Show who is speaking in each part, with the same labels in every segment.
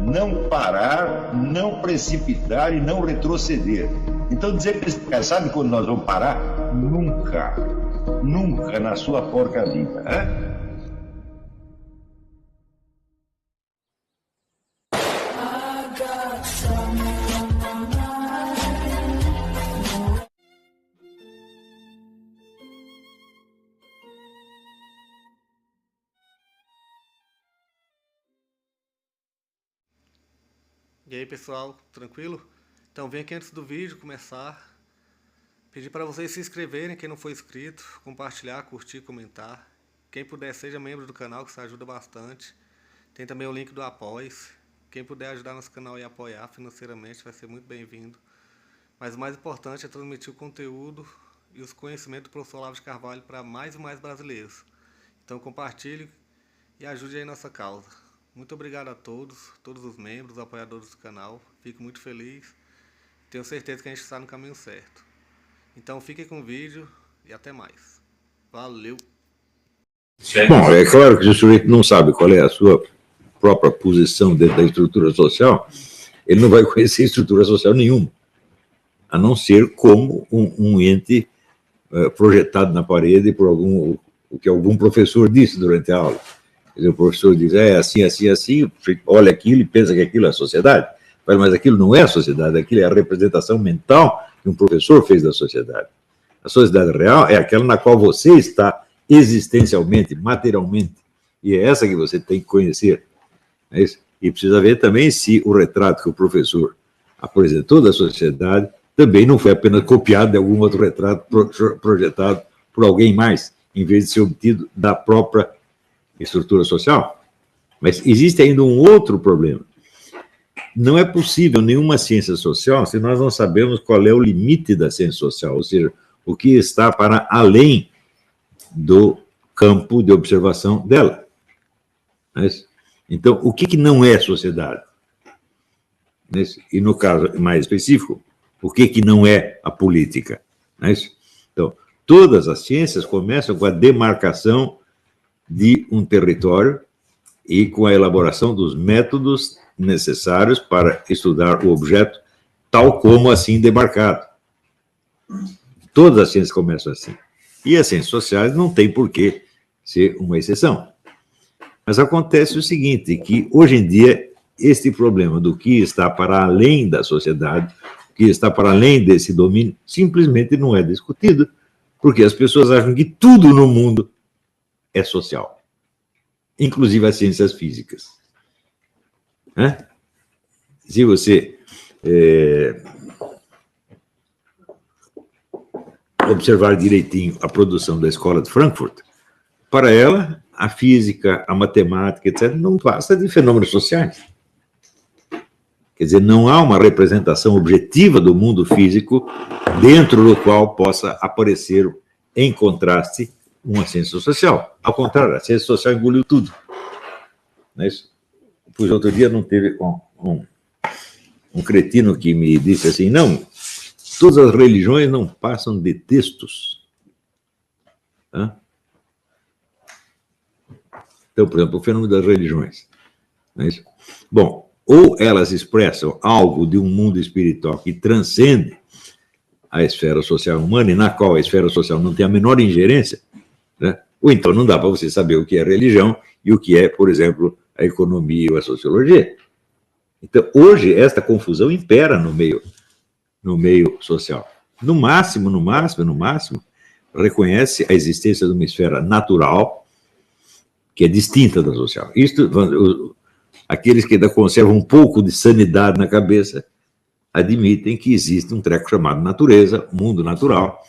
Speaker 1: não parar, não precipitar e não retroceder. Então dizer para esse cara, sabe quando nós vamos parar? Nunca. Nunca na sua porca vida. Né?
Speaker 2: E aí pessoal, tranquilo? Então vem aqui antes do vídeo começar, pedir para vocês se inscreverem, quem não for inscrito, compartilhar, curtir, comentar. Quem puder seja membro do canal, que isso ajuda bastante. Tem também o link do Apoia-se. Quem puder ajudar nosso canal e apoiar financeiramente vai ser muito bem-vindo. Mas o mais importante é transmitir o conteúdo e os conhecimentos do professor Olavo de Carvalho para mais e mais brasileiros. Então compartilhe e ajude aí nossa causa. Muito obrigado a todos os membros, apoiadores do canal. Fico muito feliz. Tenho certeza que a gente está no caminho certo. Então fiquem com o vídeo e até mais. Valeu!
Speaker 3: Bom, é claro que se o sujeito não sabe qual é a sua própria posição dentro da estrutura social, ele não vai conhecer estrutura social nenhuma, a não ser como um ente projetado na parede por o que algum professor disse durante a aula. Quer dizer, o professor diz, assim, assim, assim, olha aquilo e pensa que aquilo é a sociedade, mas aquilo não é a sociedade, aquilo é a representação mental que um professor fez da sociedade. A sociedade real é aquela na qual você está existencialmente, materialmente, e é essa que você tem que conhecer. É isso? E precisa ver também se o retrato que o professor apresentou da sociedade também não foi apenas copiado de algum outro retrato projetado por alguém mais, em vez de ser obtido da própria estrutura social. Mas existe ainda um outro problema. Não é possível nenhuma ciência social se nós não sabemos qual é o limite da ciência social, ou seja, o que está para além do campo de observação dela. Então, o que não é sociedade? E no caso mais específico, o que não é a política? Então, todas as ciências começam com a demarcação de um território e com a elaboração dos métodos necessários para estudar o objeto tal como assim demarcado. Todas as ciências começam assim. E as ciências sociais não tem por que ser uma exceção. Mas acontece o seguinte, que hoje em dia este problema do que está para além da sociedade, que está para além desse domínio, simplesmente não é discutido, porque as pessoas acham que tudo no mundo é social, inclusive as ciências físicas. Se você observar direitinho a produção da Escola de Frankfurt, para ela, a física, a matemática, etc., não passa de fenômenos sociais. Quer dizer, não há uma representação objetiva do mundo físico dentro do qual possa aparecer, em contraste, uma ciência social. Ao contrário, a ciência social engoliu tudo. Não é isso? Pois outro dia não teve um cretino que me disse assim, não, todas as religiões não passam de textos. Então, por exemplo, o fenômeno das religiões. Não é isso? Bom, ou elas expressam algo de um mundo espiritual que transcende a esfera social humana e na qual a esfera social não tem a menor ingerência, né? Ou então não dá para você saber o que é religião e o que é, por exemplo, a economia ou a sociologia. Então, hoje, esta confusão impera no meio social. No máximo, reconhece a existência de uma esfera natural que é distinta da social. Isto, aqueles que ainda conservam um pouco de sanidade na cabeça admitem que existe um treco chamado natureza, mundo natural,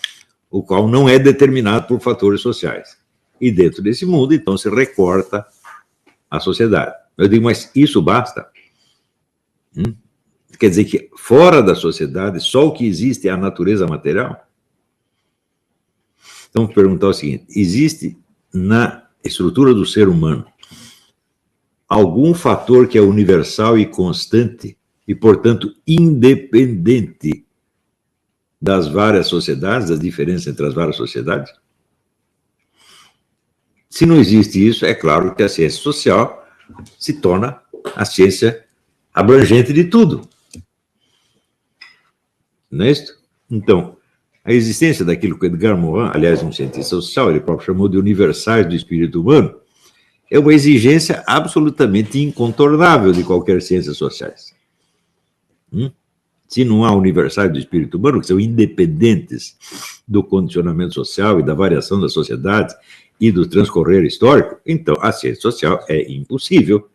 Speaker 3: o qual não é determinado por fatores sociais. E dentro desse mundo, então, se recorta a sociedade. Eu digo, mas isso basta? Quer dizer que fora da sociedade, só o que existe é a natureza material? Então, vou perguntar o seguinte, existe na estrutura do ser humano algum fator que é universal e constante e, portanto, independente das várias sociedades, das diferenças entre as várias sociedades? Se não existe isso, é claro que a ciência social se torna a ciência abrangente de tudo. Não é isso? Então, a existência daquilo que Edgar Morin, aliás, um cientista social, ele próprio chamou de universais do espírito humano, é uma exigência absolutamente incontornável de qualquer ciências sociais. Se não há universais do espírito humano, que são independentes do condicionamento social e da variação da sociedade e do transcorrer histórico, então a ciência social é impossível.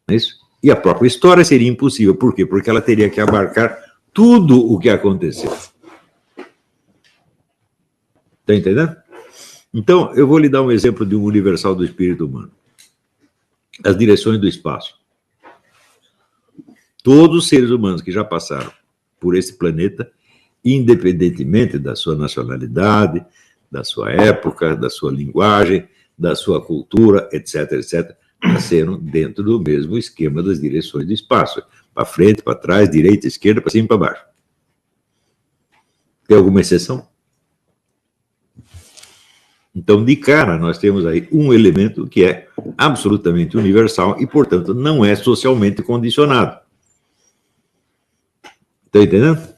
Speaker 3: Não é isso? E a própria história seria impossível. Por quê? Porque ela teria que abarcar tudo o que aconteceu. Está entendendo? Então, eu vou lhe dar um exemplo de um universal do espírito humano. As direções do espaço. Todos os seres humanos que já passaram por esse planeta, independentemente da sua nacionalidade, da sua época, da sua linguagem, da sua cultura, etc., etc., nasceram dentro do mesmo esquema das direções do espaço. Para frente, para trás, direita, esquerda, para cima e para baixo. Tem alguma exceção? Então, de cara, nós temos aí um elemento que é absolutamente universal e, portanto, não é socialmente condicionado. Está entendendo?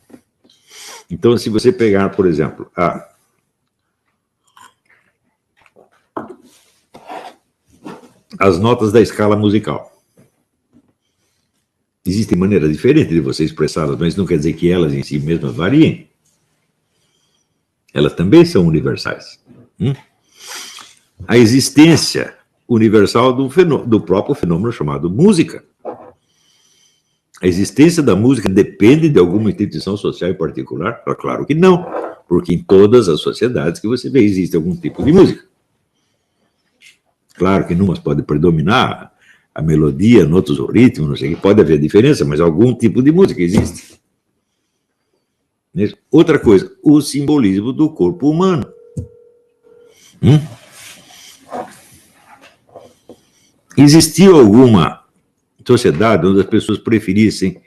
Speaker 3: Então, se você pegar, por exemplo, as notas da escala musical. Existem maneiras diferentes de você expressá-las, mas não quer dizer que elas em si mesmas variem. Elas também são universais. A existência universal do próprio fenômeno chamado música. A existência da música depende de alguma instituição social em particular? Claro que não, porque em todas as sociedades que você vê existe algum tipo de música. Claro que numas pode predominar a melodia, em outros o ritmo, não sei o que, pode haver diferença, mas algum tipo de música existe. Outra coisa, o simbolismo do corpo humano. Existiu alguma sociedade onde as pessoas preferissem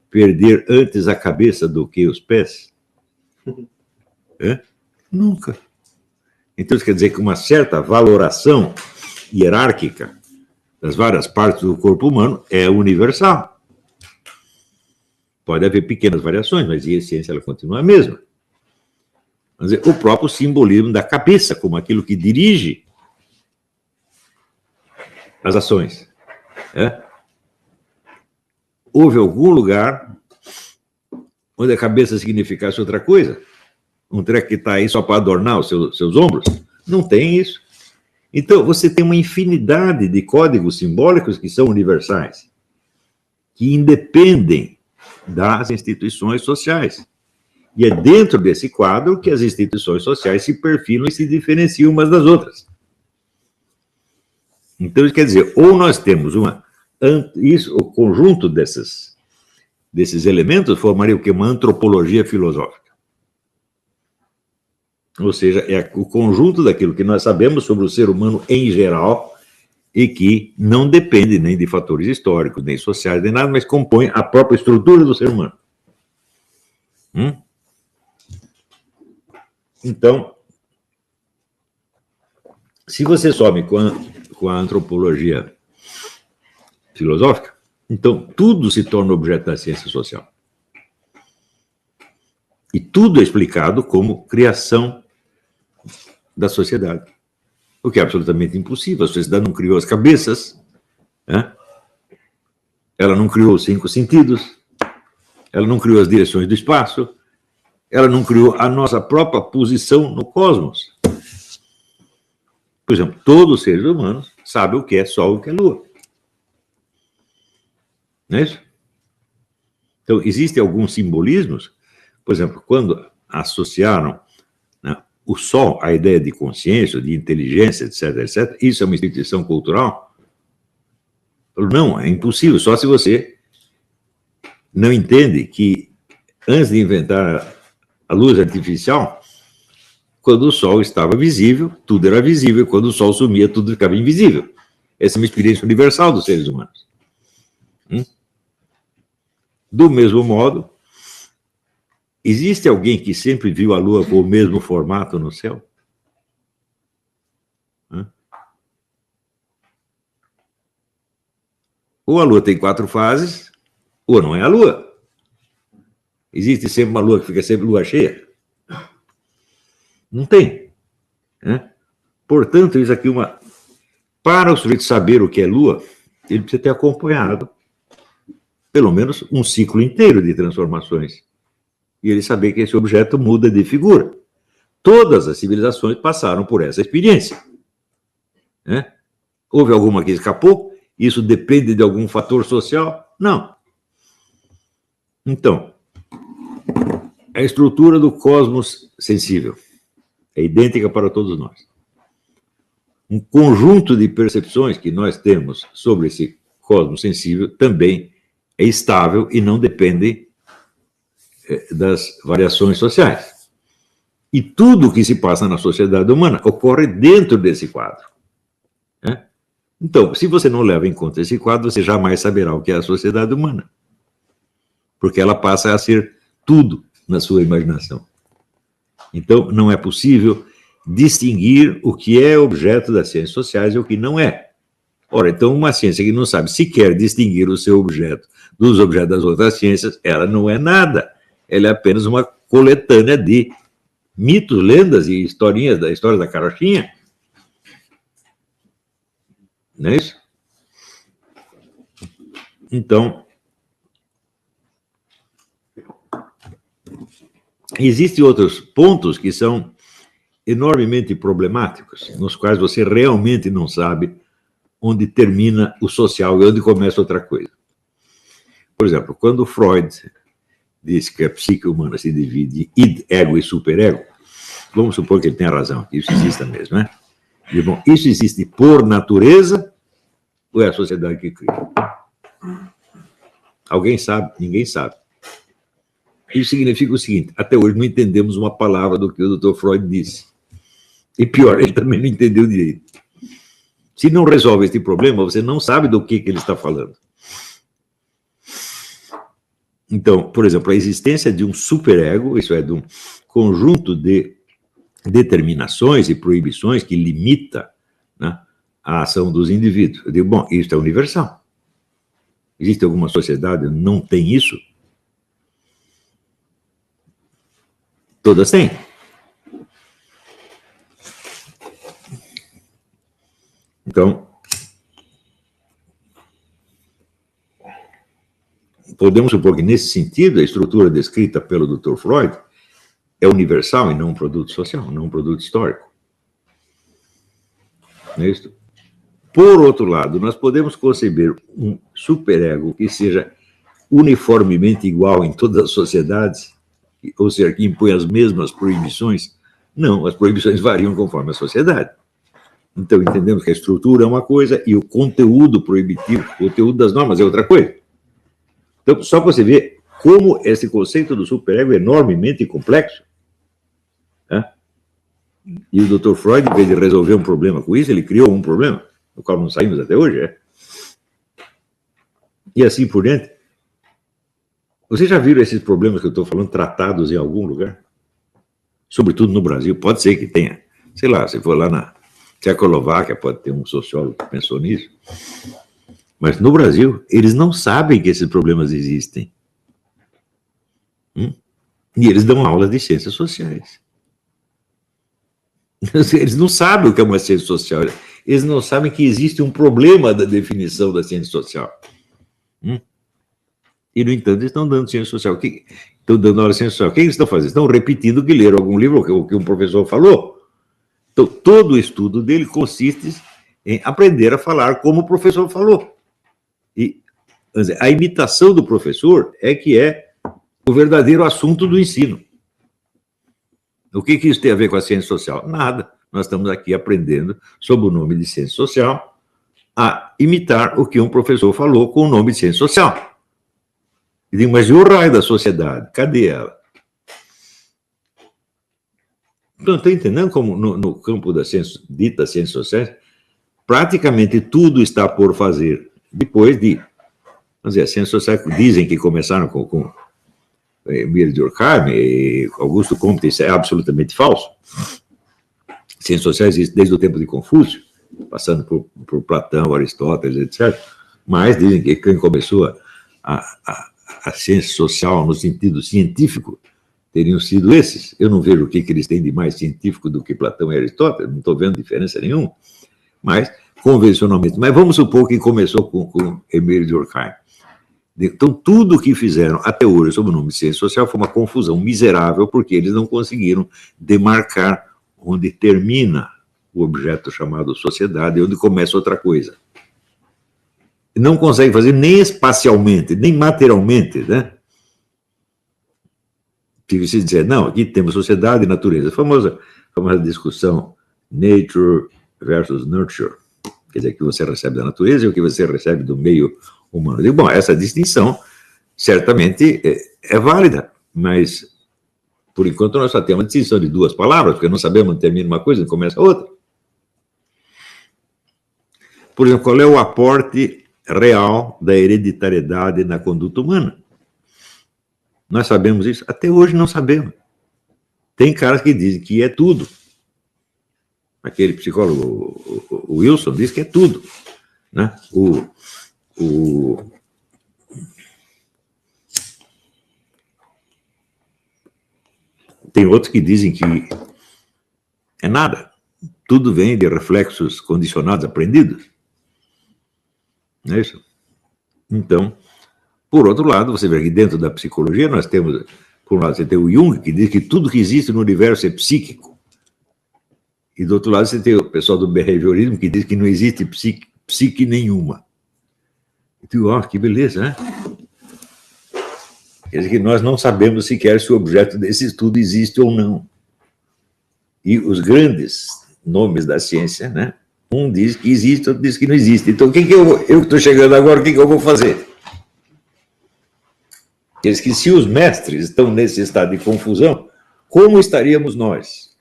Speaker 3: perder antes a cabeça do que os pés? Nunca. Então isso quer dizer que uma certa valoração hierárquica das várias partes do corpo humano é universal. Pode haver pequenas variações, mas em essência ela continua a mesma. Quer dizer, o próprio simbolismo da cabeça, como aquilo que dirige as ações. Houve algum lugar onde a cabeça significasse outra coisa? Um treco que está aí só para adornar os seus ombros? Não tem isso. Então, você tem uma infinidade de códigos simbólicos que são universais, que independem das instituições sociais. E é dentro desse quadro que as instituições sociais se perfilam e se diferenciam umas das outras. Então, isso quer dizer, ou nós temos o conjunto desses elementos formaria o quê? Uma antropologia filosófica. Ou seja, é o conjunto daquilo que nós sabemos sobre o ser humano em geral e que não depende nem de fatores históricos, nem sociais, nem nada, mas compõe a própria estrutura do ser humano. Então, se você some com a antropologia filosófica, então tudo se torna objeto da ciência social. E tudo é explicado como criação da sociedade. O que é absolutamente impossível. A sociedade não criou as cabeças, ela não criou os 5 sentidos, ela não criou as direções do espaço, ela não criou a nossa própria posição no cosmos. Por exemplo, todos os seres humanos sabem o que é Sol e o que é Lua. Não é isso? Então, existem alguns simbolismos, por exemplo, quando associaram o Sol à ideia de consciência, de inteligência, etc., etc., isso é uma instituição cultural? Não, é impossível, só se você não entende que, antes de inventar a luz artificial, quando o Sol estava visível, tudo era visível, quando o Sol sumia, tudo ficava invisível. Essa é uma experiência universal dos seres humanos. Do mesmo modo, existe alguém que sempre viu a Lua com o mesmo formato no céu? Ou a Lua tem 4 fases, Ou não é a Lua. Existe sempre uma Lua que fica sempre lua cheia? Não tem. Né? Portanto, isso aqui para o sujeito saber o que é Lua, ele precisa ter acompanhado pelo menos um ciclo inteiro de transformações. E ele saber que esse objeto muda de figura. Todas as civilizações passaram por essa experiência. Né? Houve alguma que escapou? Isso depende de algum fator social? Não. Então, a estrutura do cosmos sensível é idêntica para todos nós. Um conjunto de percepções que nós temos sobre esse cosmos sensível também é estável e não depende das variações sociais. E tudo o que se passa na sociedade humana ocorre dentro desse quadro. Né? Então, se você não leva em conta esse quadro, você jamais saberá o que é a sociedade humana. Porque ela passa a ser tudo na sua imaginação. Então, não é possível distinguir o que é objeto das ciências sociais e o que não é. Ora, então, uma ciência que não sabe sequer distinguir o seu objeto dos objetos das outras ciências, ela não é nada. Ela é apenas uma coletânea de mitos, lendas e historinhas da história da carochinha. Não é isso? Então, existem outros pontos que são enormemente problemáticos, nos quais você realmente não sabe onde termina o social e onde começa outra coisa. Por exemplo, quando Freud disse que a psique humana se divide em id, ego e superego, vamos supor que ele tenha razão, que isso exista mesmo, né? E, bom, isso existe por natureza ou é a sociedade que cria? Alguém sabe? Ninguém sabe. Isso significa o seguinte: até hoje não entendemos uma palavra do que o Dr. Freud disse. E pior, ele também não entendeu direito. Se não resolve este problema, você não sabe do que ele está falando. Então, por exemplo, a existência de um superego, isso é, de um conjunto de determinações e proibições que limita, né, a ação dos indivíduos. Eu digo, bom, isso é universal. Existe alguma sociedade que não tem isso? Todas têm. Então, podemos supor que, nesse sentido, a estrutura descrita pelo Dr. Freud é universal e não um produto social, não um produto histórico. Não é isso? Por outro lado, nós podemos conceber um superego que seja uniformemente igual em todas as sociedades, ou seja, que impõe as mesmas proibições? Não, as proibições variam conforme a sociedade. Então, entendemos que a estrutura é uma coisa e o conteúdo proibitivo, o conteúdo das normas é outra coisa. Então, só para você ver como esse conceito do superego é enormemente complexo. Né? E o Dr. Freud, em vez de resolver um problema com isso, ele criou um problema, do qual não saímos até hoje. É? E assim por diante. Vocês já viram esses problemas que eu estou falando tratados em algum lugar? Sobretudo no Brasil. Pode ser que tenha. Sei lá, se for lá na Tchecoslováquia, pode ter um sociólogo que pensou nisso. Mas no Brasil, eles não sabem que esses problemas existem. E eles dão aulas de ciências sociais. Eles não sabem o que é uma ciência social. Eles não sabem que existe um problema da definição da ciência social. E, no entanto, eles estão dando ciência social. Estão dando aula de ciência social. O que eles estão fazendo? Estão repetindo que leram algum livro, o que um professor falou. Então, todo o estudo dele consiste em aprender a falar como o professor falou. E a imitação do professor é que é o verdadeiro assunto do ensino. O que isso tem a ver com a ciência social? Nada. Nós estamos aqui aprendendo, sob o nome de ciência social, a imitar o que um professor falou com o nome de ciência social. E digo, mas e o raio da sociedade? Cadê ela? Então, está entendendo como no campo das ciências, ditas ciências sociais, praticamente tudo está por fazer depois de... Vamos dizer, as ciências sociais dizem que começaram com Emile Durkheim e Augusto Comte, isso é absolutamente falso. Ciências sociais existem desde o tempo de Confúcio, passando por Platão, Aristóteles, etc. Mas dizem que quem começou a a ciência social no sentido científico teriam sido esses. Eu não vejo o que eles têm de mais científico do que Platão e Aristóteles, não estou vendo diferença nenhuma, mas convencionalmente. Mas vamos supor que começou com Emile Durkheim. Então, tudo o que fizeram até hoje sob o nome de ciência social foi uma confusão miserável, porque eles não conseguiram demarcar onde termina o objeto chamado sociedade e onde começa outra coisa. Não conseguem fazer nem espacialmente, nem materialmente, né? Se você dizer, não, aqui temos sociedade e natureza. A famosa discussão nature versus nurture. Quer dizer, o que você recebe da natureza e o que você recebe do meio humano. Eu digo, bom, essa distinção certamente é válida, mas por enquanto nós só temos uma distinção de duas palavras, porque não sabemos onde termina uma coisa e começa a outra. Por exemplo, qual é o aporte real da hereditariedade na conduta humana? Nós sabemos isso? Até hoje não sabemos. Tem caras que dizem que é tudo. Aquele psicólogo, o Wilson, diz que é tudo. Né? Tem outros que dizem que é nada. Tudo vem de reflexos condicionados, aprendidos. Não é isso? Então, por outro lado, você vê que dentro da psicologia nós temos, por um lado, você tem o Jung, que diz que tudo que existe no universo é psíquico. E do outro lado você tem o pessoal do behaviorismo, que diz que não existe psique nenhuma. Então, ó, que beleza, né? Quer dizer que nós não sabemos sequer se o objeto desse estudo existe ou não. E os grandes nomes da ciência, né? Um diz que existe, outro diz que não existe. Então, o que eu que estou chegando agora, o que eu vou fazer? Quer dizer que se os mestres estão nesse estado de confusão, como estaríamos nós?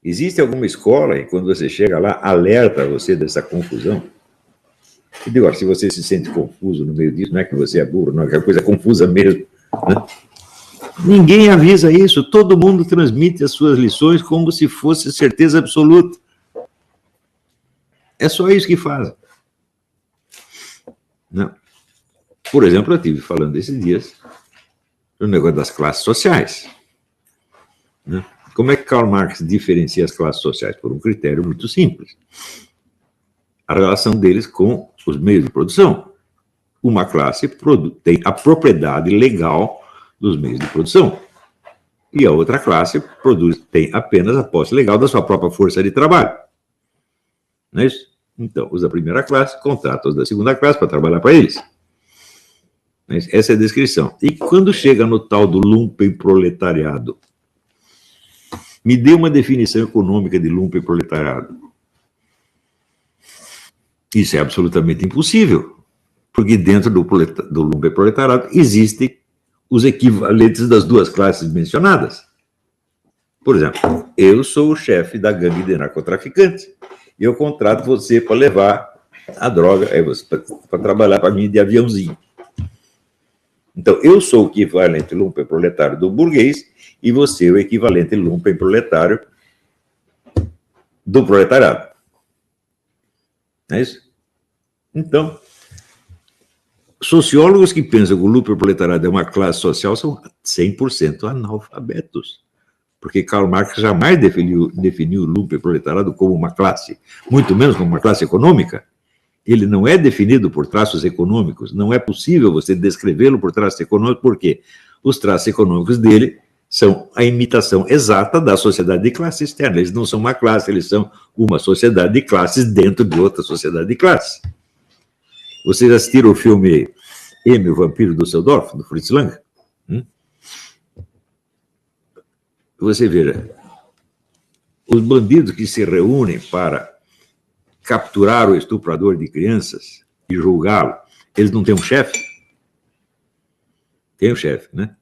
Speaker 3: Existe alguma escola e quando você chega lá, alerta você dessa confusão? E digo, se você se sente confuso no meio disso, não é que você é burro, não é que a coisa é confusa mesmo. Né? Ninguém avisa isso, todo mundo transmite as suas lições como se fosse certeza absoluta. É só isso que fazem. Não. Por exemplo, eu estive falando esses dias do negócio das classes sociais. Né? Como é que Karl Marx diferencia as classes sociais? Por um critério muito simples. A relação deles com os meios de produção. Uma classe tem a propriedade legal dos meios de produção. E a outra classe tem apenas a posse legal da sua própria força de trabalho. Não é isso? Então, os da primeira classe contratam os da segunda classe para trabalhar para eles. Essa é a descrição. E quando chega no tal do lumpenproletariado, me dê uma definição econômica de lumpenproletariado. Isso é absolutamente impossível, porque dentro do lumpenproletariado existem os equivalentes das duas classes mencionadas. Por exemplo, eu sou o chefe da gangue de narcotraficantes e eu contrato você para levar a droga para trabalhar para mim de aviãozinho. Então, eu sou o equivalente lumpenproletário do burguês e você é o equivalente lumpenproletário do proletariado. Não é isso? Então, sociólogos que pensam que o lumpenproletariado é uma classe social são 100% analfabetos. Porque Karl Marx jamais definiu o lumpenproletariado como uma classe, muito menos como uma classe econômica. Ele não é definido por traços econômicos, não é possível você descrevê-lo por traços econômicos, porque os traços econômicos dele são a imitação exata da sociedade de classe externa. Eles não são uma classe, eles são uma sociedade de classes dentro de outra sociedade de classes. Vocês assistiram o filme M, o Vampiro do Düsseldorf, do Fritz Lang? Você veja, os bandidos que se reúnem para capturar o estuprador de crianças e julgá-lo, eles não têm um chefe? Tem um chefe, né?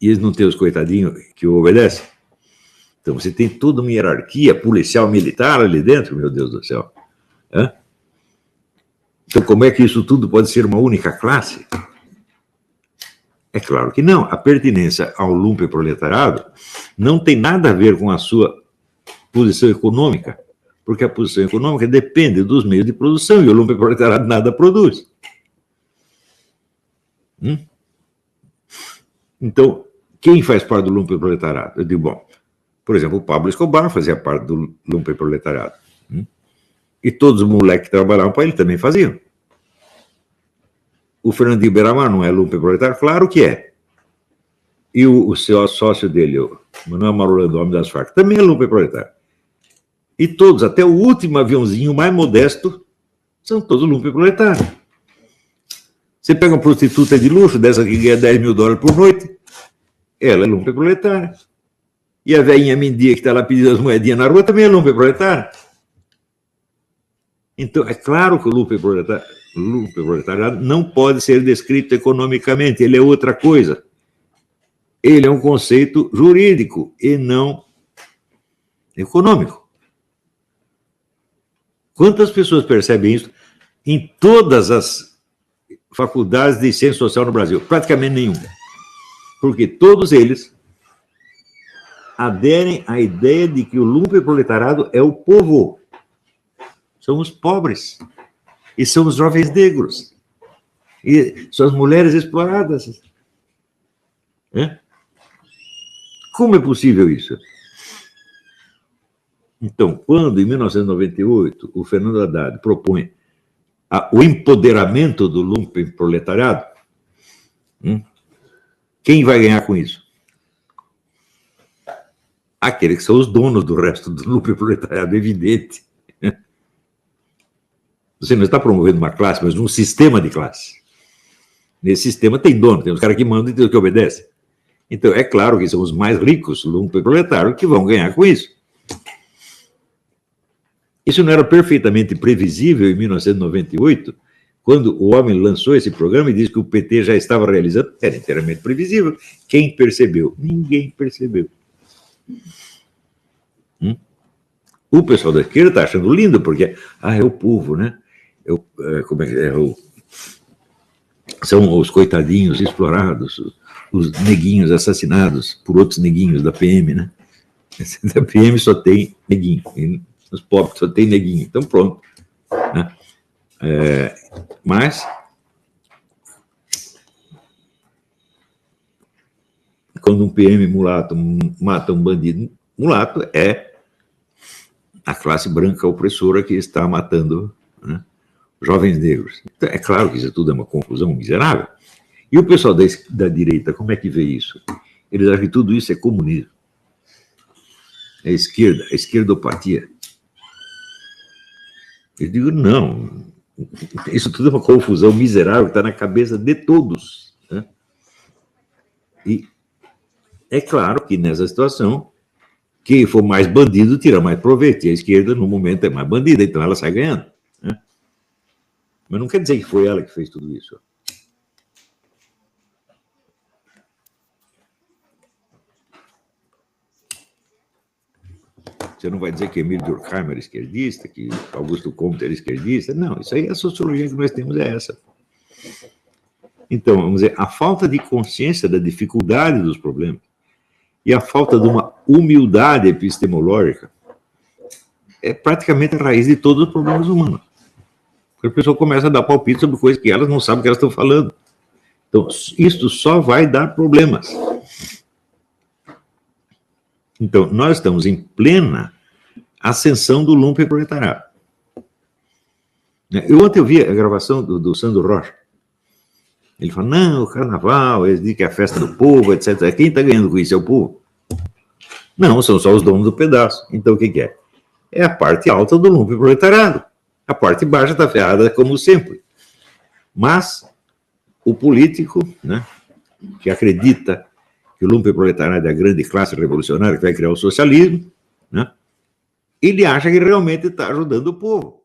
Speaker 3: E eles não têm os coitadinhos que o obedecem? Então você tem toda uma hierarquia policial militar ali dentro, meu Deus do céu. Hã? Então como é que isso tudo pode ser uma única classe? É claro que não. A pertinência ao lumpenproletariado não tem nada a ver com a sua posição econômica, porque a posição econômica depende dos meios de produção e o lumpen proletariado nada produz. Então, quem faz parte do lumpen proletariado? Eu digo, bom, por exemplo, o Pablo Escobar fazia parte do lumpen proletariado. E todos os moleques que trabalhavam para ele também faziam. O Fernandinho Beiramar não é lumpen proletário? Claro que é. E o seu sócio dele, o Manuel Marulanda, o homem das Farc, também é lumpen proletário. E todos, até o último aviãozinho mais modesto, são todos lumpen proletário. Você pega uma prostituta de luxo, dessa que ganha $10 mil por noite, ela é lumpen proletária. E a velhinha mendiga que está lá pedindo as moedinhas na rua também é lumpen proletária. Então, é claro que o lumpen proletariado não pode ser descrito economicamente, ele é outra coisa. Ele é um conceito jurídico e não econômico. Quantas pessoas percebem isso em todas as faculdades de ciência social no Brasil? Praticamente nenhuma. Porque todos eles aderem à ideia de que o lumpen proletariado é o povo. São os pobres. E são os jovens negros. E são as mulheres exploradas. Como é possível isso? Então, quando, em 1998, o Fernando Haddad propõe o empoderamento do lumpen proletariado, quem vai ganhar com isso? Aqueles que são os donos do resto do lumpen proletariado, evidente. Você não está promovendo uma classe, mas um sistema de classe. Nesse sistema tem dono, tem os caras que mandam e tem os que obedecem. Então, é claro que são os mais ricos, lumpen proletário, que vão ganhar com isso. Isso não era perfeitamente previsível em 1998, quando o homem lançou esse programa e disse que o PT já estava realizando? Era inteiramente previsível. Quem percebeu? Ninguém percebeu. O pessoal da esquerda está achando lindo, porque é o povo, né? São os coitadinhos explorados, os neguinhos assassinados por outros neguinhos da PM, né? Da PM só tem neguinho, os pobres só tem neguinho, então pronto. Né? Mas, quando um PM mulato mata um bandido mulato, é a classe branca opressora que está matando, né, jovens negros. Então, é claro que isso tudo é uma confusão miserável. E o pessoal da direita, como é que vê isso? Eles acham que tudo isso é comunismo. É esquerda, é esquerdopatia. Eu digo, não, isso tudo é uma confusão miserável que está na cabeça de todos. Né? E é claro que nessa situação, quem for mais bandido tira mais proveito, e a esquerda, no momento, é mais bandida, então ela sai ganhando. Né? Mas não quer dizer que foi ela que fez tudo isso. Você não vai dizer que Emílio Durkheim era esquerdista, que Augusto Comte era esquerdista. Não, isso aí, a sociologia que nós temos é essa. Então, vamos dizer, a falta de consciência da dificuldade dos problemas e a falta de uma humildade epistemológica é praticamente a raiz de todos os problemas humanos. Porque a pessoa começa a dar palpite sobre coisas que elas não sabem o que elas estão falando. Então, isso só vai dar problemas. Então, nós estamos em plena ascensão do lumpen proletariado. Ontem eu vi a gravação do Sandro Rocha. Ele fala, não, o carnaval, eles dizem que é a festa do povo, etc. Quem está ganhando com isso é o povo? Não, são só os donos do pedaço. Então, o que é? É a parte alta do lumpen proletariado. A parte baixa está ferrada, como sempre. Mas o político, né, que acredita que o lumpen proletariado é a grande classe revolucionária que vai criar o socialismo, né, ele acha que realmente está ajudando o povo.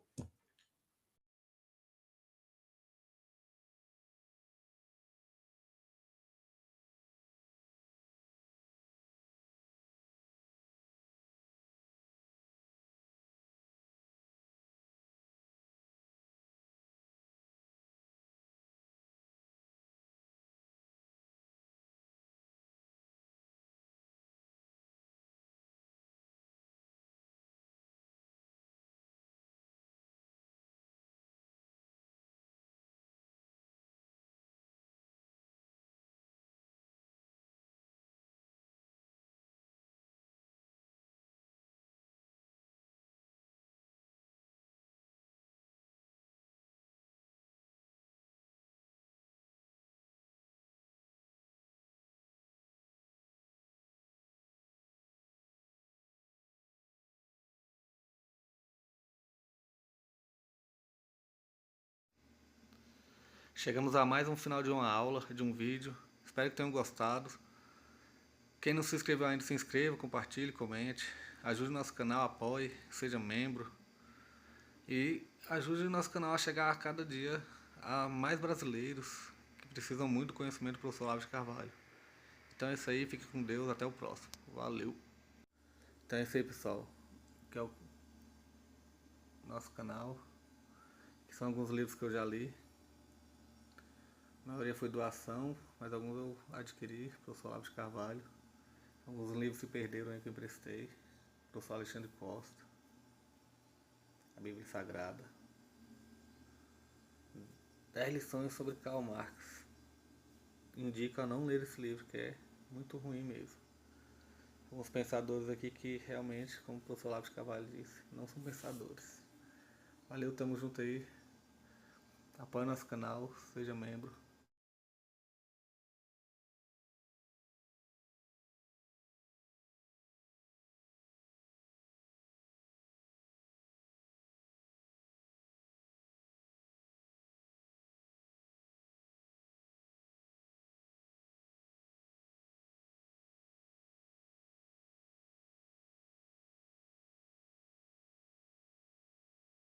Speaker 2: Chegamos a mais um final de uma aula, de um vídeo. Espero que tenham gostado. Quem não se inscreveu ainda, se inscreva, compartilhe, comente. Ajude o nosso canal, apoie, seja membro. E ajude o nosso canal a chegar a cada dia a mais brasileiros que precisam muito do conhecimento do professor Olavo de Carvalho. Então é isso aí, fique com Deus, até o próximo. Valeu! Então é isso aí, pessoal. Que é o nosso canal. Que são alguns livros que eu já li. A maioria foi doação, mas alguns eu adquiri, professor Olavo de Carvalho. Alguns livros se perderam aí que eu emprestei. Professor Alexandre Costa. A Bíblia Sagrada. 10 lições sobre Karl Marx. Indico a não ler esse livro, que é muito ruim mesmo. Alguns pensadores aqui que realmente, como o professor Olavo de Carvalho disse, não são pensadores. Valeu, tamo junto aí. Apoie nosso canal, seja membro.